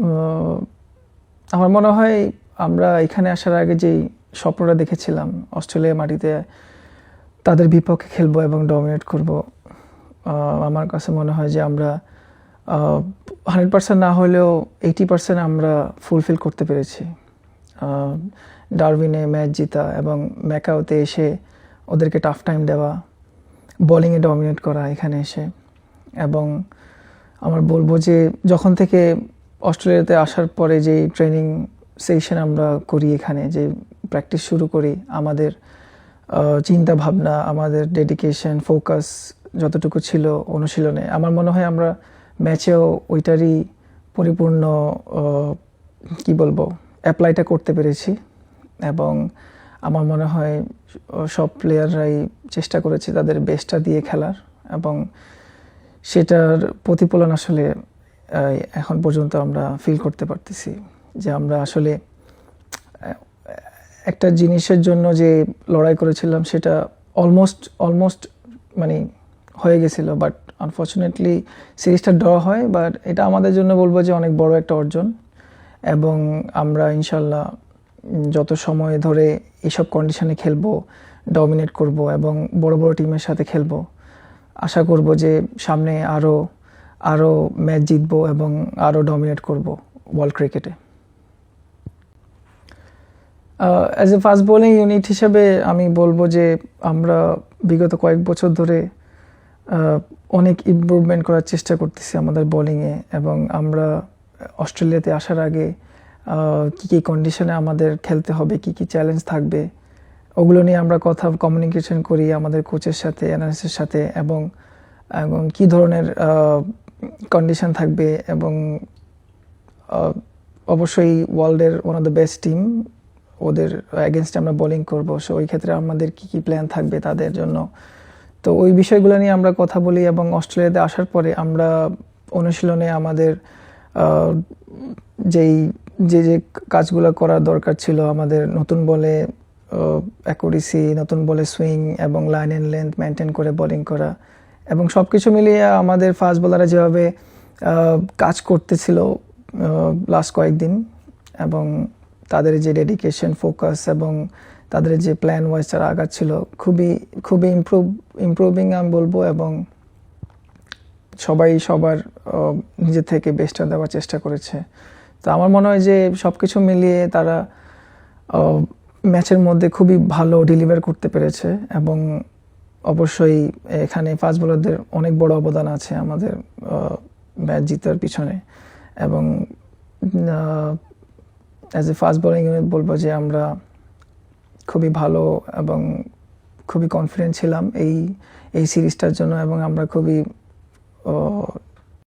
আহ, আমার মনে হয় আমরা এখানে আসার আগে যেই স্বপ্নটা দেখেছিলাম অস্ট্রেলিয়া মাটিতে তাদের বিপক্ষে খেলবো এবং ডমিনেট করব, আমার কাছে মনে হয় যে আমরা 100% না হলেও 80% আমরা ফুলফিল করতে পেরেছি। ডারউইনে ম্যাচ জিতা এবং ম্যাকাওতে এসে ওদেরকে টাফ টাইম দেওয়া, বোলিংয়ে ডমিনেট করা এখানে এসে। এবং আমার বলবো যে যখন থেকে অস্ট্রেলিয়াতে আসার পরে যে ট্রেনিং সেশন আমরা করি, এখানে যে প্র্যাকটিস শুরু করি, আমাদের চিন্তা ভাবনা, আমাদের ডেডিকেশন, ফোকাস যতটুকু ছিল অনুশীলনে, আমার মনে হয় আমরা ম্যাচেও ওইটারই পরিপূর্ণ কি বলবো অ্যাপ্লাইটা করতে পেরেছি। এবং আমার মনে হয় সব প্লেয়াররাই চেষ্টা করেছে তাদের বেস্টটা দিয়ে খেলার, এবং সেটার প্রতিফলন আসলে এখন পর্যন্ত আমরা ফিল করতে পারতেছি যে আমরা আসলে একটা জিনিসের জন্য যে লড়াই করেছিলাম সেটা অলমোস্ট মানে হয়ে গেছিলো, বাট আনফর্চুনেটলি সিরিজটা ড্র হয়। বাট এটা আমাদের জন্য বলবো যে অনেক বড় একটা অর্জন, এবং আমরা ইনশাল্লাহ যত সময় ধরে এইসব কন্ডিশনে খেলবো, ডমিনেট করব এবং বড় বড় টিমের সাথে খেলবো, আশা করব যে সামনে আরও ম্যাচ জিতবো এবং আরও ডমিনেট করব ওয়ার্ল্ড ক্রিকেটে। As a fast bowling unit হিসেবে আমি বলবো যে আমরা বিগত কয়েক বছর ধরে অনেক ইমপ্রুভমেন্ট করার চেষ্টা করতেছি আমাদের বোলিংয়ে, এবং আমরা অস্ট্রেলিয়াতে আসার আগে কী কী কন্ডিশনে আমাদের খেলতে হবে, কী কী চ্যালেঞ্জ থাকবে, ওগুলো নিয়ে আমরা কমিউনিকেশন করি আমাদের কোচের সাথে, অ্যানালিস্টের সাথে, এবং কী ধরনের কন্ডিশন থাকবে। এবং অবশ্যই ওয়ার্ল্ডের one of the best team, ওদের এগেনস্টে আমরা বোলিং করবো, সো ওই ক্ষেত্রে আমাদের কী কী প্ল্যান থাকবে তাদের জন্য। তো ওই বিষয়গুলো নিয়ে আমরা কথা বলি, এবং অস্ট্রেলিয়াতে আসার পরে আমরা অনুশীলনে আমাদের যে কাজগুলো করার দরকার ছিল, আমাদের নতুন বলে অ্যাকুরেসি, নতুন বলে সুইং এবং লাইন অ্যান্ড লেন্থ মেনটেন করে বোলিং করা, এবং সব কিছু মিলিয়ে আমাদের ফাস্ট বোলাররা যেভাবে কাজ করতেছিল লাস্ট কয়েকদিন, এবং তাদের যে ডেডিকেশন, ফোকাস এবং তাদের যে প্ল্যান ওয়াইজ তারা আগাচ্ছিল, খুবই ইমপ্রুভিং আমি বলবো। এবং সবাই সবার নিজের থেকে বেস্টটা দেওয়ার চেষ্টা করেছে। তো আমার মনে হয় যে সব কিছু মিলিয়ে তারা ম্যাচের মধ্যে খুবই ভালো ডেলিভার করতে পেরেছে, এবং অবশ্যই এখানে ফাস্ট বোলারদের অনেক বড় অবদান আছে আমাদের ম্যাচ জিতার পিছনে। এবং as a fast bowling unit বলবো যে আমরা খুবই ভালো এবং খুবই কনফিডেন্ট ছিলাম এই সিরিজটার জন্য, এবং আমরা খুবই